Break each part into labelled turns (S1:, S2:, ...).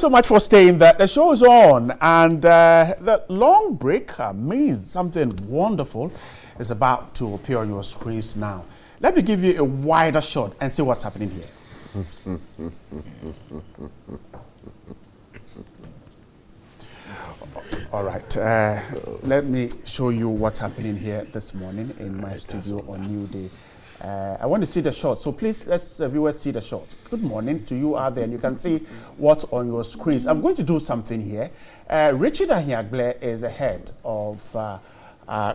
S1: so much for staying there. The show is on, and the long break means something wonderful is about to appear on your screens now. Let me give you a wider shot and see what's happening here. All right, let me show you what's happening here this morning in my studio on New Day. I want to see the shot, so please let's viewers see the shot. Good morning to you out there, and you can see what's on your screens. I'm going to do something here. Richard Ahiagbile is the head of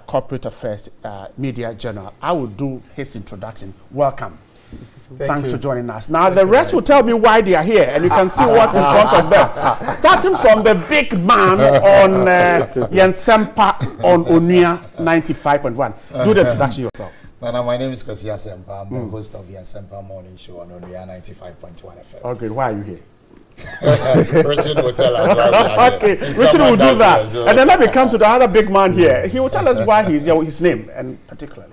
S1: Corporate Affairs Media Journal. I will do his introduction. Welcome. Thanks for joining us. Now, the rest will tell me why they are here, and you can see what's in front of them. Starting from the big man on Yensempa on Onua 95.1. Do the introduction yourself.
S2: My name is Kwesi Asempa. I'm the host of the Asempa Morning Show on Onua 95.1 FM.
S1: Okay, why are you here?
S2: Richard will tell us why we are
S1: okay,
S2: here.
S1: Richard will do that. And then let me come to the other big man here. He will tell us why he's here, his name, and particularly.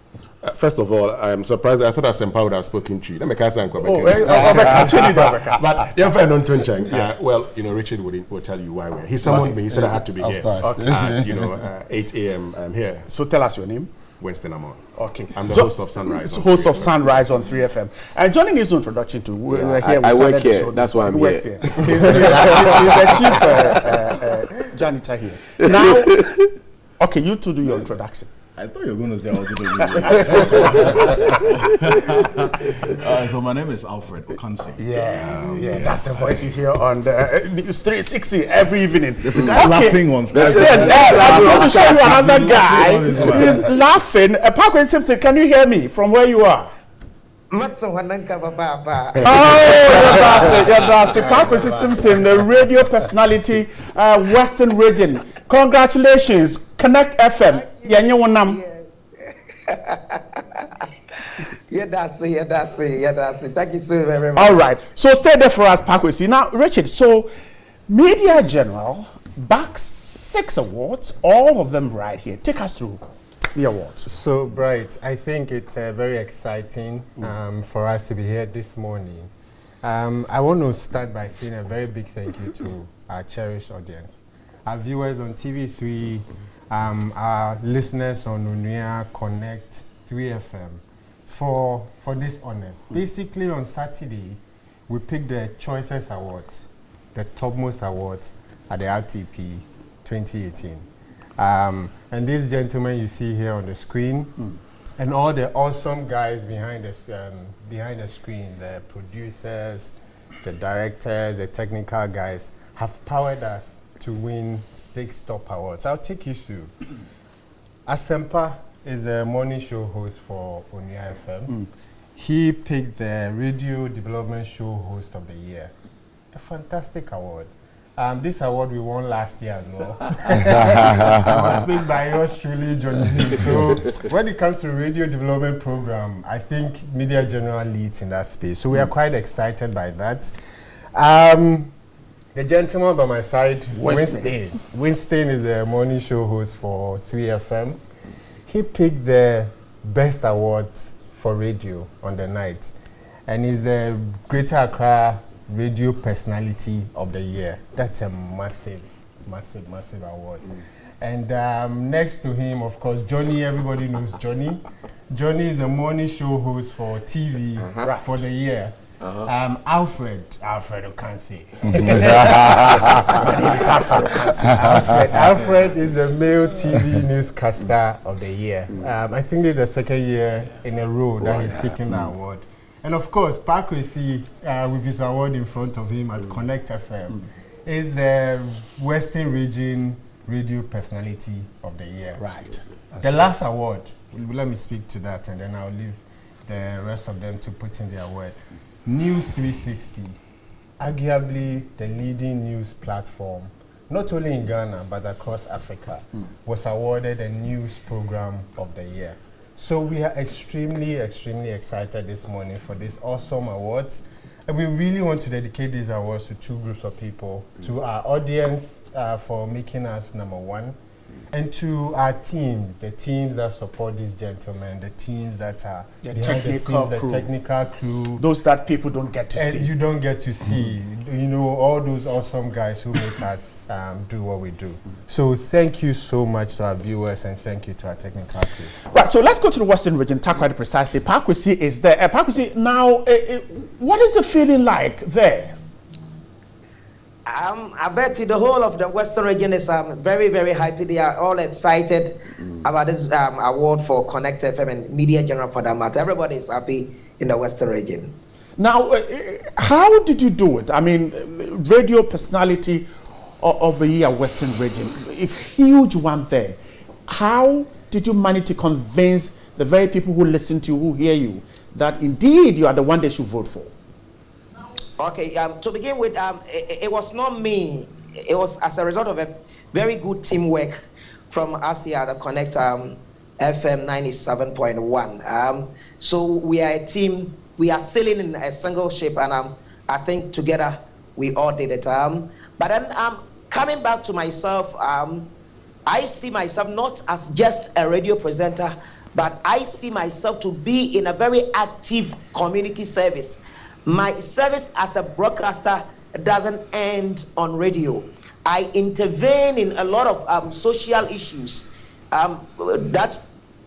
S3: First of all, I'm surprised. I thought Asempa would have spoken to you. Let me cast but well, you know, Richard will tell you why we're here. He summoned me. He said I had to be here. Okay. 8 a.m. I'm here.
S1: So tell us your name.
S3: Winston Amon.
S1: Okay.
S3: I'm the host of Sunrise.
S1: Host of Sunrise on 3FM. And joining his introduction too. We're here.
S4: I work here. That's why I'm here.
S1: He's the chief janitor here. Now, okay, you two do your introduction.
S5: I thought you were going to say I was going to so my name is Alfred Okansi.
S1: Yeah, that's the voice you hear on the News 360 every evening.
S5: There's a guy laughing on Skype.
S1: I'm going to show you another guy. He's laughing. Parkway Simpson, can you hear me from where you are? Parkway Simpson, the radio personality, Western region. Congratulations, Connect FM. Thank you so very much. All right. So stay there for us, Parkway. See now, Richard. So, Media General backs 6 awards, all of them right here. Take us through the awards.
S6: So, Bright, I think it's very exciting for us to be here this morning. I want to start by saying a very big thank you to our cherished audience, our viewers on TV3. Our listeners on Onua Connect 3FM for this honors. Basically, on Saturday, we picked the Choices Awards, the topmost awards at the RTP 2018. And these gentlemen you see here on the screen, and all the awesome guys behind the screen, the producers, the directors, the technical guys, have powered us to win 6 top awards. I'll take you through. Asempa is a morning show host for Onua FM. He picked the Radio Development Show Host of the Year. A fantastic award. This award we won last year as well. I was picked by yours truly, Johnny. So when it comes to radio development program, I think Media General leads in that space. So we are quite excited by that. The gentleman by my side, Winston. Winston is a morning show host for 3FM. He picked the best award for radio on the night. And he's the Greater Accra Radio Personality of the Year. That's a massive award. And next to him, of course, Johnny. Everybody knows Johnny. Johnny is a morning show host for TV for the year. Alfred Okansi. Alfred is the male TV newscaster of the year. I think this is the second year in a row that he's taking the award. And of course, Parkway with his award in front of him at Connect FM, is the Western Region Radio Personality of the Year.
S1: Right.
S6: The last award, let me speak to that, and then I'll leave the rest of them to put in their word. News 360, arguably the leading news platform, not only in Ghana, but across Africa, was awarded a news program of the year. So we are extremely excited this morning for these awesome awards. And we really want to dedicate these awards to 2 groups of people, to our audience for making us #1, And to our teams, the teams that support these gentlemen, the teams that are
S1: the
S6: behind the scenes, the technical crew.
S1: Those that people don't get to see.
S6: You don't get to see, you know, all those awesome guys who make us do what we do. So thank you so much to our viewers and thank you to our technical crew.
S1: Right, so let's go to the Western region, Takoradi precisely. Pakwesi is there. Pakwesi, now, what is the feeling like there?
S4: I bet the whole of the Western region is very, very happy. They are all excited about this award for Connect FM and Media General for that matter. Everybody is happy in the Western region.
S1: Now, how did you do it? I mean, radio personality of the year Western region, a huge one there. How did you manage to convince the very people who listen to you, who hear you, that indeed you are the one they should vote for?
S4: Okay, to begin with, it was not me. It was as a result of a very good teamwork from us here at the Connect FM 97.1. So we are a team. We are sailing in a single ship, and I think together we all did it. But then coming back to myself, I see myself not as just a radio presenter, but I see myself to be in a very active community service. My service as a broadcaster doesn't end on radio. I intervene in a lot of social issues that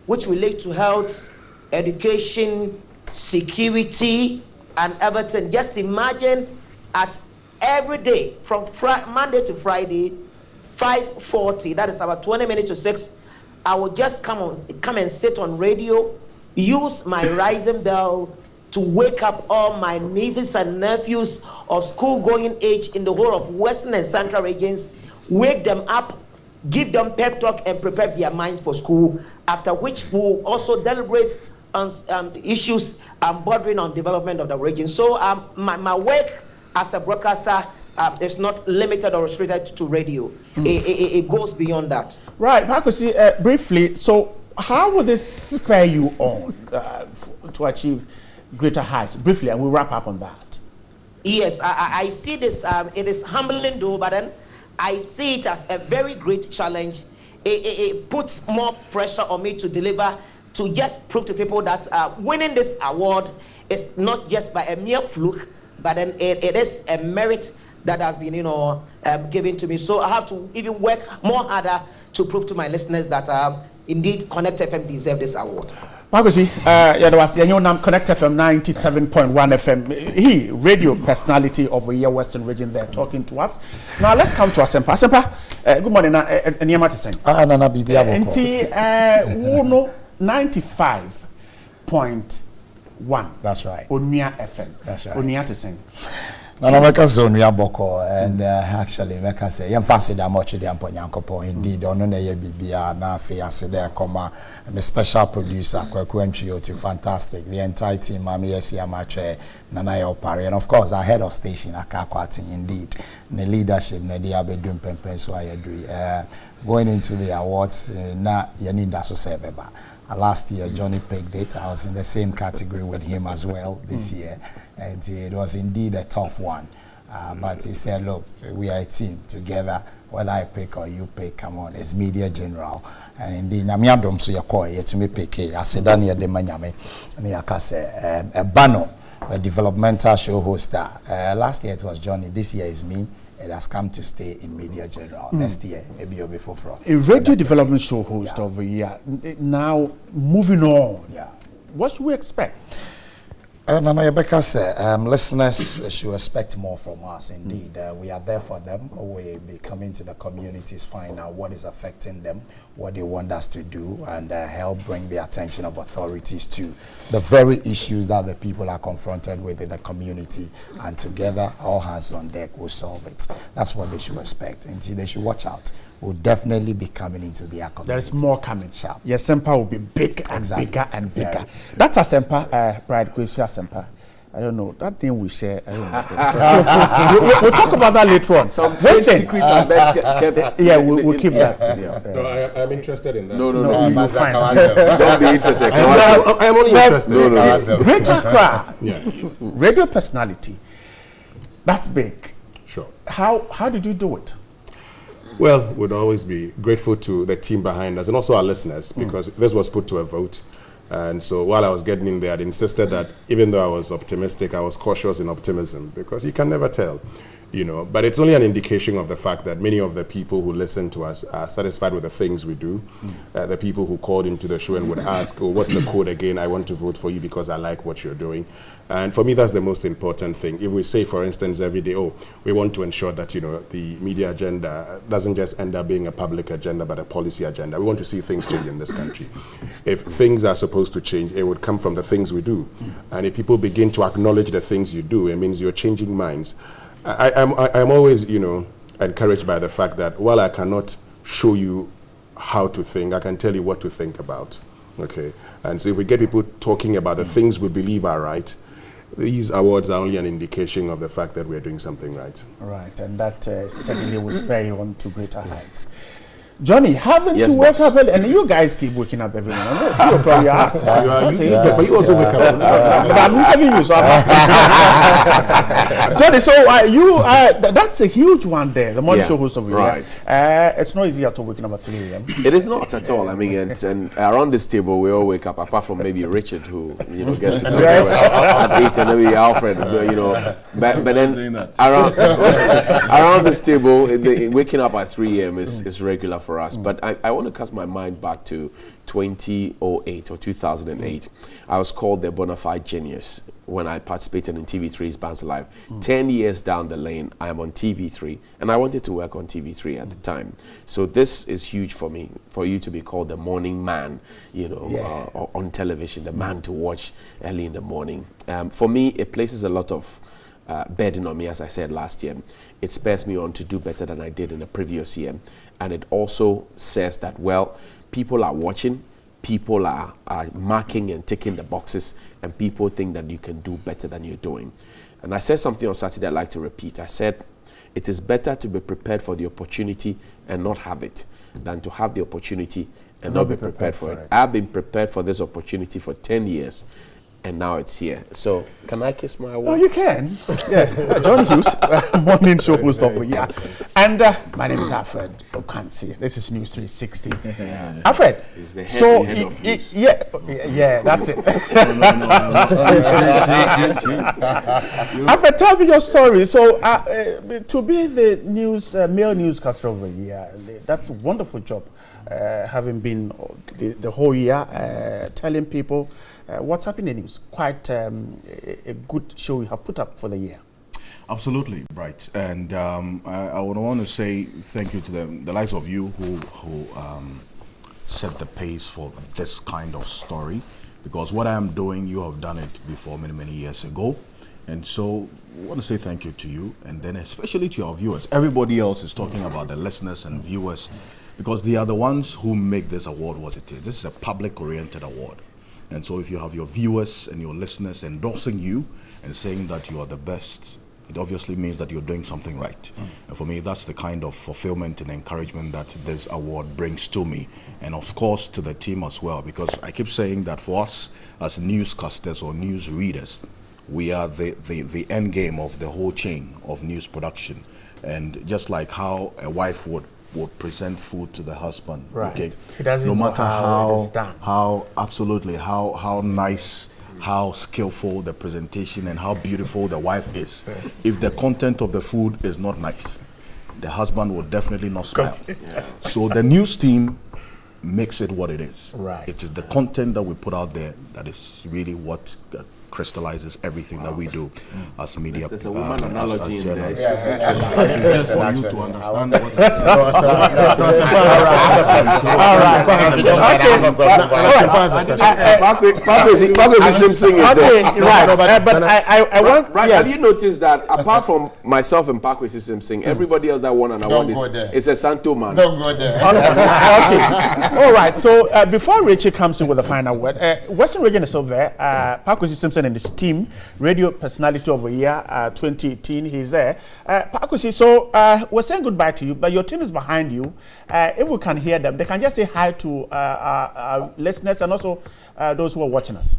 S4: which relate to health, education, security, and everything. Just imagine at every day from Monday to Friday, 5:40. That is about 20 minutes to 6. I will just come and sit on radio, use my rising bell to wake up all my nieces and nephews of school-going age in the whole of Western and Central regions, wake them up, give them pep talk, and prepare their minds for school, after which we'll also deliberate on issues bordering on development of the region. So my work as a broadcaster is not limited or restricted to radio. It goes beyond that.
S1: Right, Pakwesi, briefly, so how will this spur you on to achieve greater heights? Briefly, and we'll wrap up on that.
S4: Yes, I see this. It is humbling though, but then I see it as a very great challenge. It puts more pressure on me to deliver, to just prove to people that winning this award is not just by a mere fluke, but then it is a merit that has been, given to me. So I have to even work more harder to prove to my listeners that indeed Connect FM deserve this award.
S1: Pakwesi, there was Connect FM 97.1 FM. He, radio personality of the year Western region, there talking to us. Now let's come to Asempa. Asempa, good morning. Niyama to say.
S2: Nana Bibia.
S1: 95.1.
S2: That's right.
S1: Onia FM.
S2: That's right.
S1: Onia to say.
S2: Nana meka so Onia Boko, and actually meka say yem fast da much the amponyankopo indeed ono na ye bibia na afi ase there come a special producer Kwaku Ntrio, fantastic, the entire team Mami Yesi Amache Nana Opari, and of course our head of station Akakwati indeed the leadership na dia be doing pempen so ayedri going into the awards na yaninda so sebeba. Last year, Johnny picked it. I was in the same category with him as well this year. And it was indeed a tough one. But he said, look, we are a team together. Whether I pick or you pick, come on, it's Media General. And indeed, Namiadom so yakoi, to me pick it. I said, Daniel de Manyame, Niakase, a Bano, a developmental show hoster. Last year it was Johnny. This year is me. It has come to stay in Media General. Next year, maybe you'll be for
S1: a radio development show host of a year. Now, moving on.
S2: Yeah.
S1: What should we expect?
S2: Nana Rebecca said, listeners should expect more from us. Indeed, we are there for them. We'll be coming to the communities, find out what is affecting them, what they want us to do, and help bring the attention of authorities to the very issues that the people are confronted with in the community. And together, all hands on deck will solve it. That's what they should expect. And they should watch out. Will definitely be coming into their community.
S1: There's more coming.
S2: Sharp.
S1: Yes, Asempa will be big and bigger and bigger. Yeah. That's Asempa, Bride Kwesi Asempa. I don't know. That thing we share. I don't know. we'll talk about that later on.
S7: Some trade secrets are kept.
S1: Yeah, we'll keep that.
S3: No, I'm interested in that.
S7: No,
S1: it's fine.
S7: Don't be interested.
S3: I'm only interested.
S1: No. Greater Accra. Yeah. Radio personality. That's big.
S3: Sure.
S1: How did you do it?
S3: Well, we'd always be grateful to the team behind us and also our listeners, because this was put to a vote. And so while I was getting in there, I'd insisted that even though I was optimistic, I was cautious in optimism, because you can never tell, you know. But it's only an indication of the fact that many of the people who listen to us are satisfied with the things we do. The people who called into the show and would ask, oh, what's the code again? I want to vote for you because I like what you're doing. And for me, that's the most important thing. If we say, for instance, every day, oh, we want to ensure that, you know, the media agenda doesn't just end up being a public agenda, but a policy agenda. We want to see things change in this country. If things are supposed to change, it would come from the things we do. And if people begin to acknowledge the things you do, it means you're changing minds. I'm always, you know, encouraged by the fact that while I cannot show you how to think, I can tell you what to think about. Okay? And so if we get people talking about the things we believe are right, these awards are only an indication of the fact that we're doing something right.
S1: Right, and that certainly will spur you on to greater heights. Johnny, having
S7: Yes,
S1: to wake
S7: boss.
S1: up early, and you guys keep waking up every morning. 3 o'clock, you are.
S3: But you also wake up.
S1: But I'm interviewing you, so I'm asking. Johnny, so that's a huge one there, the morning
S7: Yeah,
S1: show host of the
S7: right.
S1: year. It's not easy at all waking up at 3 a.m.
S7: It is not at all. I mean, and around this table, we all wake up, apart from maybe Richard, who, you know, gets to come at 8, and maybe Alfred, you know. But then around this table, waking up at 3 a.m. is regular for us. But I want to cast my mind back to 2008 or 2008. I was called the bona fide genius when I participated in TV3's Bands Alive. 10 years down the lane, I am on TV3, and I wanted to work on TV3 at the time. So this is huge for me, for you to be called the morning man, you know, on television, the man to watch early in the morning. For me, it places a lot of burden on me, as I said last year. It spurs me on to do better than I did in the previous year. And it also says that, well, people are watching, people are marking and ticking the boxes, and people think that you can do better than you're doing. And I said something on Saturday I'd like to repeat. I said, it is better to be prepared for the opportunity and not have it than to have the opportunity and not be prepared for it. I've been prepared for this opportunity for 10 years. And now it's here. So, can I kiss my award?
S1: Oh, you can. Yeah. John Hughes, morning show host of the year. And my name is Alfred Okansi. This is News 360. Alfred, so, that's it. Alfred, tell me your story. So, to be the male newscaster of the year, that's a wonderful job. Having been the whole year telling people what's happening in the news. Quite a good show you have put up for the year.
S5: Absolutely, right. And I would want to say thank you to the likes of you who set the pace for this kind of story, because what I am doing, you have done it before many, many years ago. And so I want to say thank you to you, and then especially to our viewers. Everybody else is talking about the listeners and viewers, because they are the ones who make this award what it is. This is a public-oriented award. And so if you have your viewers and your listeners endorsing you and saying that you are the best, it obviously means that you're doing something right. And for me, that's the kind of fulfillment and encouragement that this award brings to me. And of course, to the team as well, because I keep saying that for us as newscasters or news readers, we are the end game of the whole chain of news production. And just like how a wife would present food to the husband.
S1: Right.
S5: Okay.
S1: He doesn't
S5: no
S1: know
S5: matter
S1: how it is done.
S5: how nice, how skillful the presentation and how beautiful the wife is. If the content of the food is not nice, the husband will definitely not smile. So the news team makes it what it is.
S1: Right.
S5: It is the content that we put out there that is really what crystallizes everything that we do as media.
S7: There's a woman analogy in there.
S5: It is just for you to understand what
S7: Pakwesi Simpson is there.
S1: Right, but I want...
S7: Right,
S1: yes.
S7: have you noticed that apart from myself and Pakwesi Simpson, everybody else that won an award is a Santo man?
S2: Don't go there.
S1: Okay. All right. So before Richie comes in with the final word, Western Region is over there. Pakwesi Simpson and his team, Radio Personality of the Year 2018. He's there. Pakwesi, so we're saying goodbye to you, but your team is behind you. If we can hear them, they can just say hi to our listeners and also those who are watching us.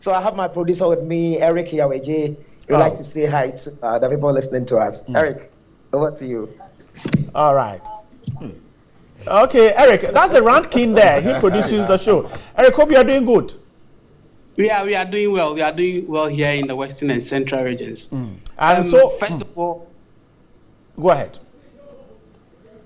S4: So I have my producer with me, Eric Yaweje. We'd like to say hi to the people listening to us. Eric, over to you.
S1: All right. Okay, Eric, that's a ranking there. He produces the show. Eric, hope you are doing good.
S8: We are doing well. We are doing well here in the Western and Central regions.
S1: So,
S8: first of all,
S1: go ahead.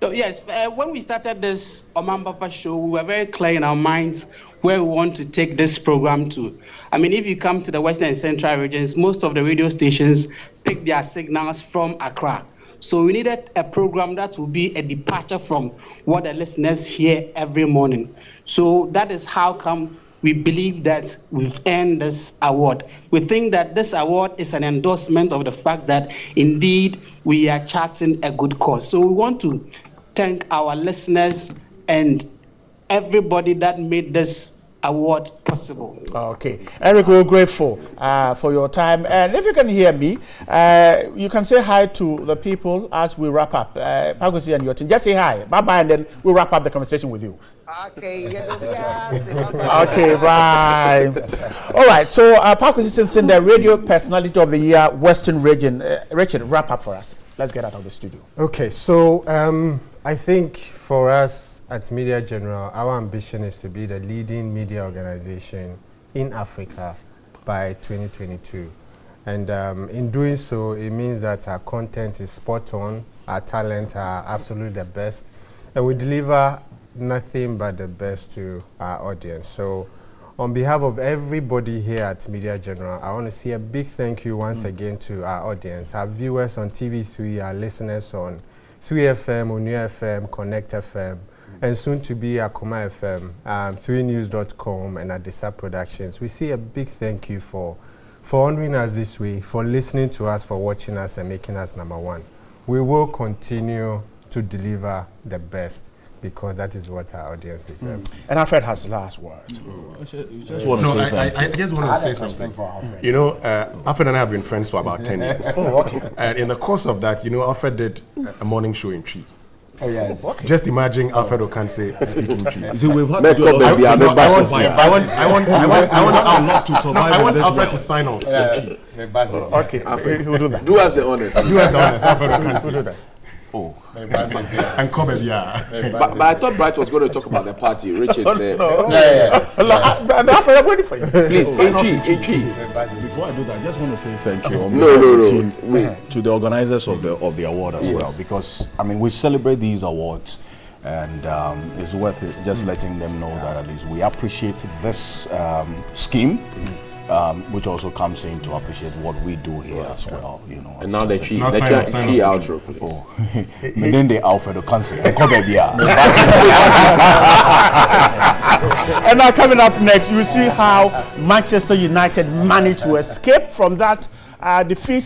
S8: So yes, when we started this Oman Papa show, we were very clear in our minds where we want to take this program to. I mean, if you come to the Western and Central regions, most of the radio stations pick their signals from Accra. So we needed a program that will be a departure from what the listeners hear every morning. So that is how come we believe that we've earned this award. We think that this award is an endorsement of the fact that indeed we are charting a good cause. So we want to thank our listeners and everybody that made this award possible.
S1: Okay, Eric, we're grateful for your time. And if you can hear me, you can say hi to the people as we wrap up. Pagosi and your team, just say hi, bye-bye, and then we'll wrap up the conversation with you.
S4: Okay,
S1: okay, bye. All right, so Pagosi Simpson, the radio personality of the year, Western region. Richard, wrap up for us. Let's get out of the studio.
S6: Okay, so I think for us at Media General, our ambition is to be the leading media organization in Africa by 2022. And in doing so, it means that our content is spot on, our talent are absolutely the best, and we deliver nothing but the best to our audience. So on behalf of everybody here at Media General, I want to say a big thank you once again to our audience, our viewers on TV3, our listeners on 3FM, Onu FM, Connect FM, and soon to be Akoma FM, 3news.com, and Adisa Productions. We say a big thank you for honoring us this way, for listening to us, for watching us, and making us #1. We will continue to deliver the best, because that is what our audience deserves.
S1: And Alfred has the last word.
S3: I just want to say something. You know, Alfred and I have been friends for about 10 years. And in the course of that, you know, Alfred did a morning show in Tree.
S2: Oh, yes.
S3: Just imagine Alfred Okanse speaking Tree.
S5: You see, we've had to do a lot.
S3: I want Alfred to sign off.
S1: Okay, he'll do that.
S7: Do us the honors.
S3: Alfred Okanse. Oh, and come here.
S7: But I thought Bright was going to talk about the party. Richard,
S1: I'm waiting for you.
S7: Please,
S5: Before I do that, I just want to say thank you to the organizers of the award as well, because I mean we celebrate these awards, and it's worth it just letting them know that at least we appreciate this scheme. Which also comes in to appreciate what we do here as well, you know.
S7: And now the tree outro, please.
S5: Oh, Medende Alfred Okanse.
S1: And now coming up next, you see how Manchester United managed to escape from that defeat